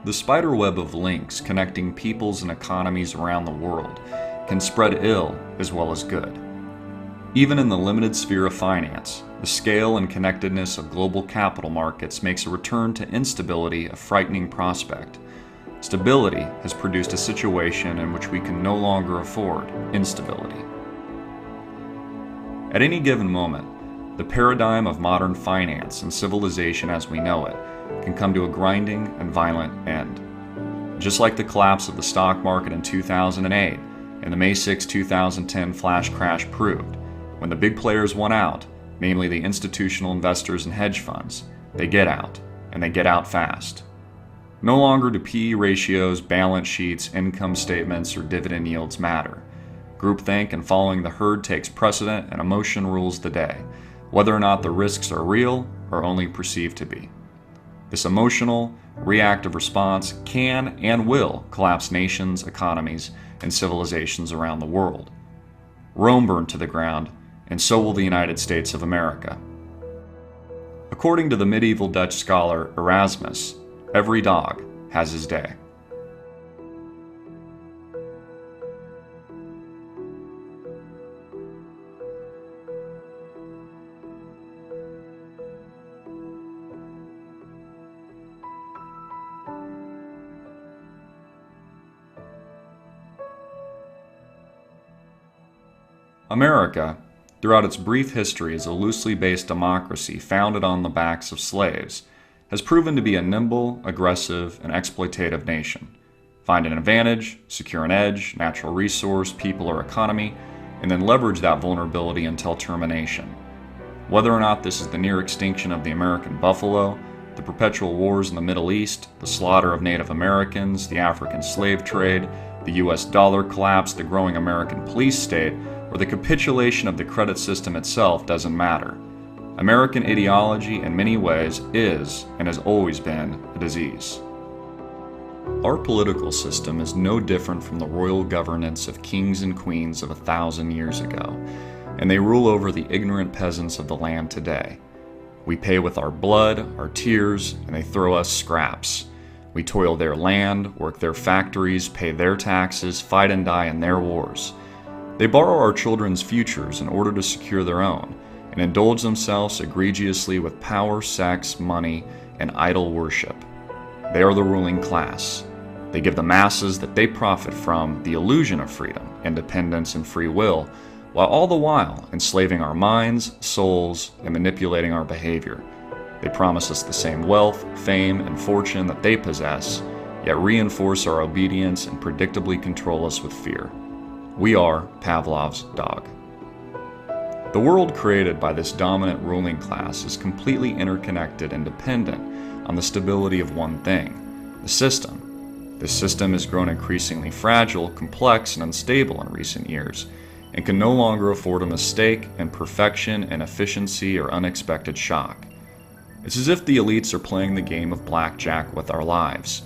The spider web of links connecting peoples and economies around the world can spread ill as well as good. Even in the limited sphere of finance, the scale and connectedness of global capital markets makes a return to instability a frightening prospect. Stability has produced a situation in which we can no longer afford instability. At any given moment, the paradigm of modern finance and civilization as we know it can come to a grinding and violent end. Just like the collapse of the stock market in 2008 and the May 6, 2010 flash crash proved, when the big players won out, namely the institutional investors and hedge funds, they get out, and they get out fast. No longer do PE ratios, balance sheets, income statements, or dividend yields matter. Groupthink and following the herd takes precedent and emotion rules the day, whether or not the risks are real or only perceived to be. This emotional, reactive response can and will collapse nations, economies, and civilizations around the world. Rome burned to the ground, and so will the United States of America. According to the medieval Dutch scholar Erasmus, every dog has his day. America, throughout its brief history as a loosely based democracy founded on the backs of slaves, has proven to be a nimble, aggressive, and exploitative nation. Find an advantage, secure an edge, natural resource, people, or economy, and then leverage that vulnerability until termination. Whether or not this is the near extinction of the American buffalo, the perpetual wars in the Middle East, the slaughter of Native Americans, the African slave trade, the US dollar collapse, the growing American police state, or the capitulation of the credit system itself doesn't matter. American ideology in many ways is, and has always been, a disease. Our political system is no different from the royal governance of kings and queens of 1,000 years ago, and they rule over the ignorant peasants of the land today. We pay with our blood, our tears, and they throw us scraps. We toil their land, work their factories, pay their taxes, fight and die in their wars. They borrow our children's futures in order to secure their own, and indulge themselves egregiously with power, sex, money, and idol worship. They are the ruling class. They give the masses that they profit from the illusion of freedom, independence, and free will, while all the while enslaving our minds, souls, and manipulating our behavior. They promise us the same wealth, fame, and fortune that they possess, yet reinforce our obedience and predictably control us with fear. We are Pavlov's dog. The world created by this dominant ruling class is completely interconnected and dependent on the stability of one thing, the system. This system has grown increasingly fragile, complex, and unstable in recent years, and can no longer afford a mistake, imperfection, inefficiency, or unexpected shock. It's as if the elites are playing the game of blackjack with our lives.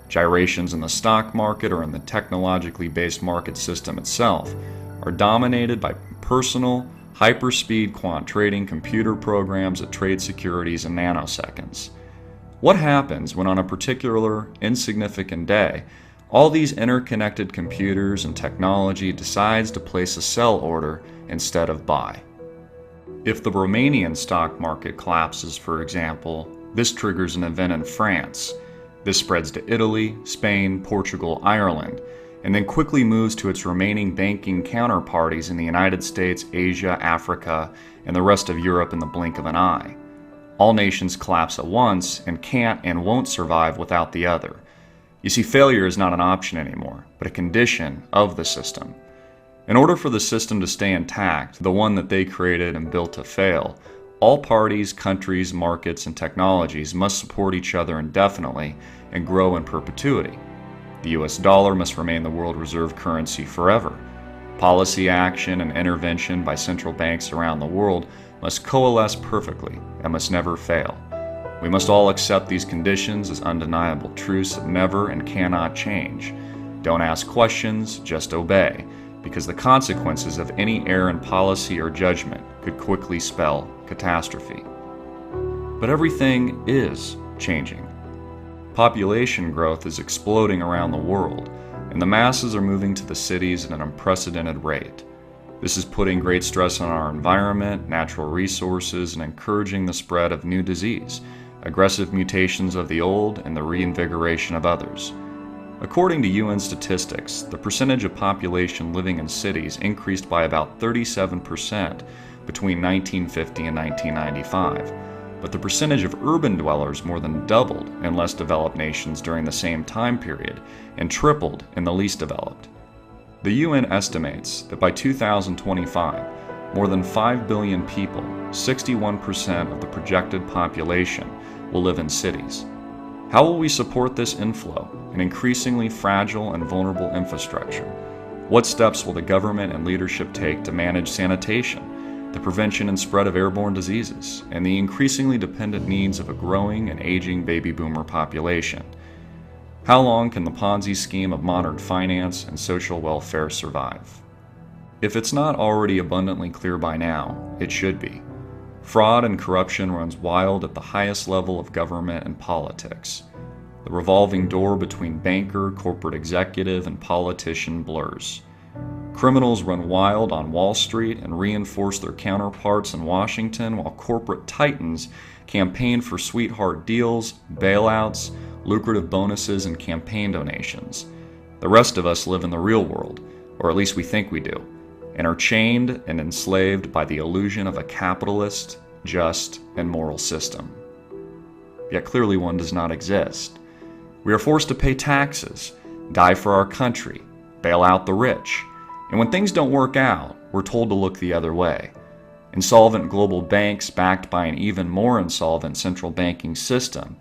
Gyrations in the stock market or in the technologically based market system itself are dominated by personal, hyperspeed quant trading computer programs that trade securities in nanoseconds. What happens when on a particular insignificant day, all these interconnected computers and technology decides to place a sell order instead of buy? If the Romanian stock market collapses, for example, this triggers an event in France. This spreads to Italy, Spain, Portugal, Ireland, and then quickly moves to its remaining banking counterparties in the United States, Asia, Africa, and the rest of Europe in the blink of an eye. All nations collapse at once and can't and won't survive without the other. You see, failure is not an option anymore, but a condition of the system. In order for the system to stay intact, the one that they created and built to fail, all parties, countries, markets, and technologies must support each other indefinitely and grow in perpetuity. The US dollar must remain the world reserve currency forever. Policy action and intervention by central banks around the world must coalesce perfectly and must never fail. We must all accept these conditions as undeniable truths that never and cannot change. Don't ask questions, just obey, because the consequences of any error in policy or judgment could quickly spell catastrophe. But everything is changing. Population growth is exploding around the world, and the masses are moving to the cities at an unprecedented rate. This is putting great stress on our environment, natural resources, and encouraging the spread of new disease, aggressive mutations of the old, and the reinvigoration of others. According to UN statistics, the percentage of population living in cities increased by about 37% between 1950 and 1995. But the percentage of urban dwellers more than doubled in less developed nations during the same time period and tripled in the least developed. The UN estimates that by 2025, more than 5 billion people, 61% of the projected population, will live in cities. How will we support this inflow, an increasingly fragile and vulnerable infrastructure? What steps will the government and leadership take to manage sanitation, the prevention and spread of airborne diseases, and the increasingly dependent needs of a growing and aging baby boomer population? How long can the Ponzi scheme of modern finance and social welfare survive? If it's not already abundantly clear by now, it should be. Fraud and corruption runs wild at the highest level of government and politics. The revolving door between banker, corporate executive, and politician blurs. Criminals run wild on Wall Street and reinforce their counterparts in Washington, while corporate titans campaign for sweetheart deals, bailouts, lucrative bonuses, and campaign donations. The rest of us live in the real world, or at least we think we do, and are chained and enslaved by the illusion of a capitalist, just, and moral system. Yet clearly one does not exist. We are forced to pay taxes, die for our country, bail out the rich, and when things don't work out, we're told to look the other way. Insolvent global banks backed by an even more insolvent central banking system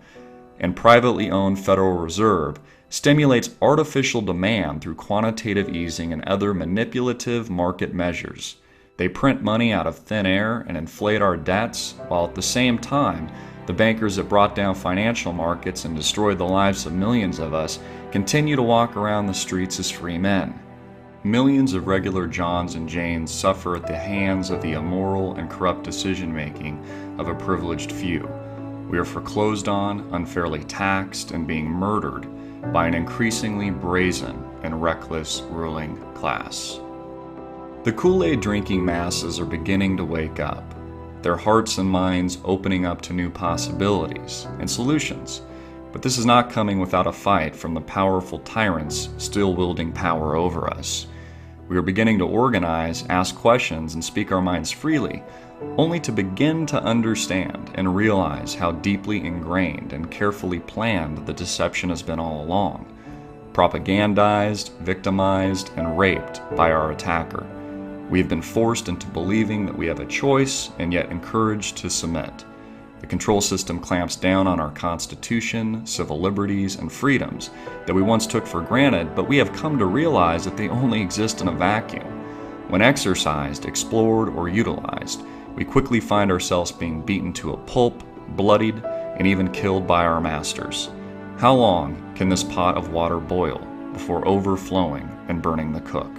and privately owned Federal Reserve stimulates artificial demand through quantitative easing and other manipulative market measures. They print money out of thin air and inflate our debts, while at the same time, the bankers that brought down financial markets and destroyed the lives of millions of us continue to walk around the streets as free men. Millions of regular Johns and Janes suffer at the hands of the immoral and corrupt decision-making of a privileged few. We are foreclosed on, unfairly taxed, and being murdered by an increasingly brazen and reckless ruling class. The Kool-Aid drinking masses are beginning to wake up, their hearts and minds opening up to new possibilities and solutions. But this is not coming without a fight from the powerful tyrants still wielding power over us. We are beginning to organize, ask questions, and speak our minds freely, only to begin to understand and realize how deeply ingrained and carefully planned the deception has been all along. Propagandized, victimized, and raped by our attacker. We have been forced into believing that we have a choice and yet encouraged to submit. The control system clamps down on our Constitution, civil liberties, and freedoms that we once took for granted, but we have come to realize that they only exist in a vacuum. When exercised, explored, or utilized, we quickly find ourselves being beaten to a pulp, bloodied, and even killed by our masters. How long can this pot of water boil before overflowing and burning the cook?